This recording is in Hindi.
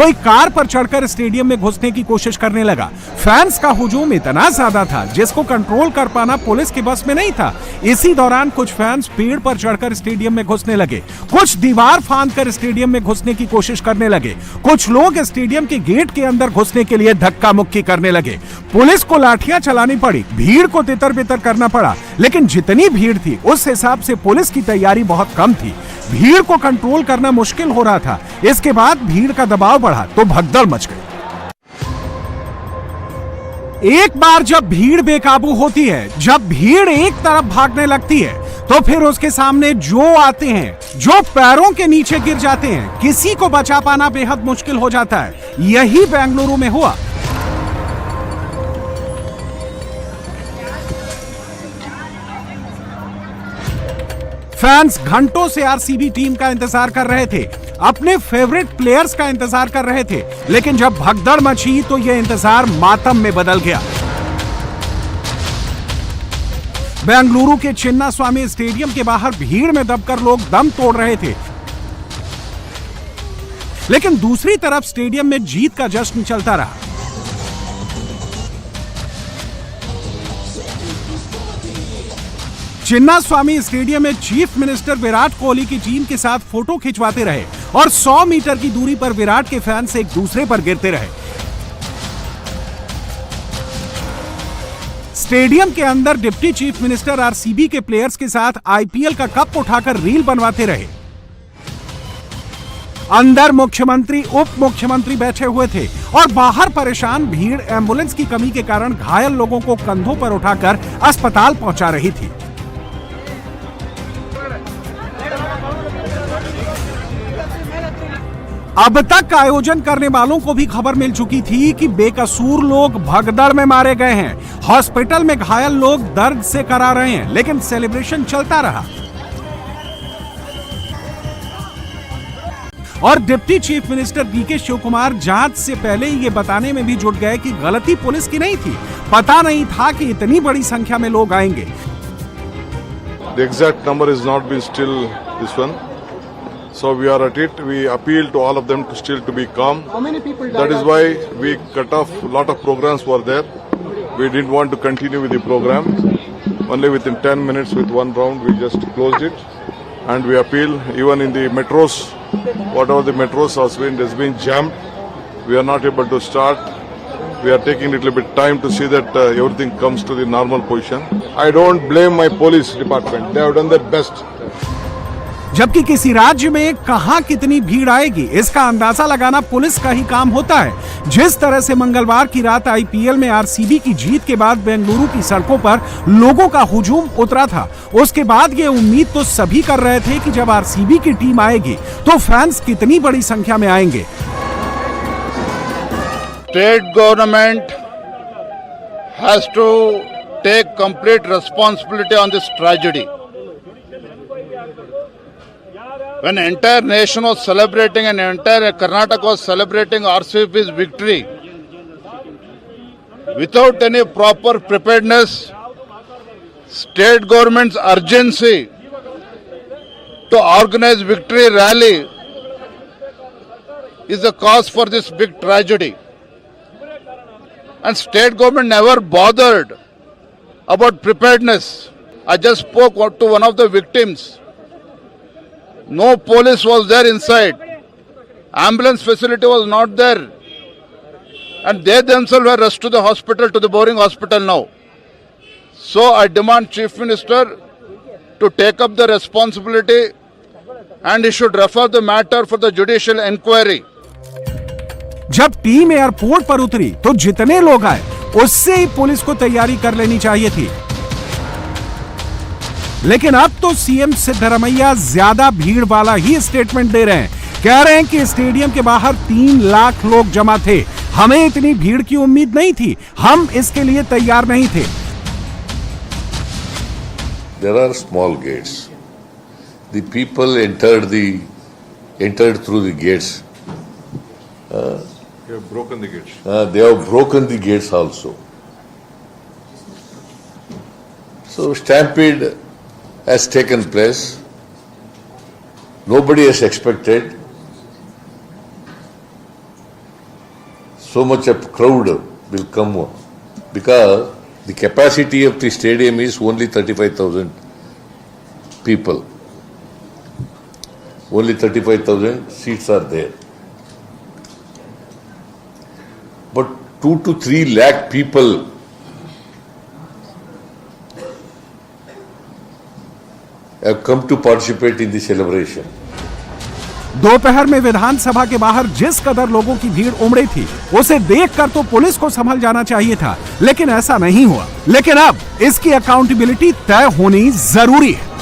कोई कार पर चढ़कर स्टेडियम में घुसने की कोशिश करने लगा। फैंस का हुजूम इतना ज्यादा था जिसको कंट्रोल कर पाना पुलिस के बस में नहीं था। इसी दौरान कुछ फैंस पेड़ पर चढ़कर स्टेडियम में घुसने लगे, कुछ दीवार फांदकर स्टेडियम में घुसने की कोशिश करने लगे, कुछ लोग स्टेडियम के गेट के अंदर घुसने के लिए धक्का मुक्की करने लगे। पुलिस को लाठियां चलानी पड़ी, भीड़ को तितर बितर करना पड़ा, लेकिन जितनी भीड़ थी उस हिसाब से पुलिस की तैयारी बहुत कम थी। भीड़ को कंट्रोल करना मुश्किल हो रहा था। इसके बाद भीड़ का दबाव बढ़ा तो भगदड़ मच गई। एक बार जब भीड़ बेकाबू होती है, जब भीड़ एक तरफ भागने लगती है, तो फिर उसके सामने जो आते हैं, जो पैरों के नीचे गिर जाते हैं, किसी को बचा पाना बेहद मुश्किल हो जाता है। यही बेंगलुरु में हुआ। फैंस घंटों से आरसीबी टीम का इंतजार कर रहे थे, अपने फेवरेट प्लेयर्स का इंतजार कर रहे थे, लेकिन जब भगदड़ मची तो यह इंतजार मातम में बदल गया। बेंगलुरु के चिन्नास्वामी स्टेडियम के बाहर भीड़ में दबकर लोग दम तोड़ रहे थे, लेकिन दूसरी तरफ स्टेडियम में जीत का जश्न चलता रहा। चिन्नास्वामी स्टेडियम में चीफ मिनिस्टर विराट कोहली की टीम के साथ फोटो खिंचवाते रहे और 100 मीटर की दूरी पर विराट के फैंस एक दूसरे पर गिरते रहे। स्टेडियम के अंदर डिप्टी चीफ मिनिस्टर आरसीबी के प्लेयर्स के साथ आईपीएल का कप उठाकर रील बनवाते रहे। अंदर मुख्यमंत्री, उप मुख्यमंत्री बैठे हुए थे और बाहर परेशान भीड़ एम्बुलेंस की कमी के कारण घायल लोगों को कंधों पर उठाकर अस्पताल पहुंचा रही थी। अब तक आयोजन करने वालों को भी खबर मिल चुकी थी कि बेकसूर लोग भगदड़ में मारे गए हैं। हॉस्पिटल में घायल लोग दर्द से करा रहे हैं, लेकिन सेलिब्रेशन चलता रहा। और deputy chief minister DK Shivakumar जांच से पहले ये बताने में भी जुट गए कि गलती पुलिस की नहीं थी, पता नहीं था कि इतनी बड़ी संख्या में लोग आएंगे। The exact number is not been still this one. So we are at it. We appeal to all of them to still to be calm. How many people died? That is why we cut off. A lot of programs were there. We didn't want to continue with the program. Only within 10 minutes with one round we just closed it. And we appeal even in the metros, whatever the metros has been jammed. We are not able to start. We are taking a little bit time to see that everything comes to the normal position. I don't blame my police department. They have done their best. जबकि किसी राज्य में कहां कितनी भीड़ आएगी इसका अंदाजा लगाना पुलिस का ही काम होता है। जिस तरह से मंगलवार की रात आईपीएल में आरसीबी की जीत के बाद बेंगलुरु की सड़कों पर लोगों का हुजूम उतरा था, उसके बाद ये उम्मीद तो सभी कर रहे थे कि जब आरसीबी की टीम आएगी तो फैंस कितनी बड़ी संख्या में आएंगे। State government has to take complete responsibility on this tragedy. When entire nation was celebrating and entire Karnataka was celebrating RCB's victory, without any proper preparedness, state government's urgency to organize victory rally is the cause for this big tragedy. And state government never bothered about preparedness. I just spoke to one of the victims. No police was there inside. Ambulance facility was not there. And they themselves were rushed to the hospital, to the Boring Hospital now. So I demand Chief Minister to take up the responsibility and he should refer the matter for the judicial inquiry. जब टीम एयरपोर्ट पर उतरी तो जितने लोग आए उससे ही पुलिस को तैयारी कर लेनी चाहिए थी। लेकिन अब तो सीएम सिद्धरमैया ज्यादा भीड़ वाला ही स्टेटमेंट दे रहे हैं। कह रहे हैं कि स्टेडियम के बाहर 3 लाख लोग जमा थे, हमें इतनी भीड़ की उम्मीद नहीं थी, हम इसके लिए तैयार नहीं थे। There are small gates. The people entered through the gates. They have broken the gates. They have broken the gates also. So stampede has taken place. Nobody has expected. so much of crowd will come because the capacity of the stadium is only 35,000 people. Only 35,000 seats are there. But 2 to 3 lakh people have come to participate in the celebration. दोपहर में विधानसभा के बाहर जिस कदर लोगों की भीड़ उमड़ी थी, उसे देखकर तो पुलिस को संभल जाना चाहिए था, लेकिन ऐसा नहीं हुआ। लेकिन अब इसकी अकाउंटेबिलिटी तय होनी जरूरी है।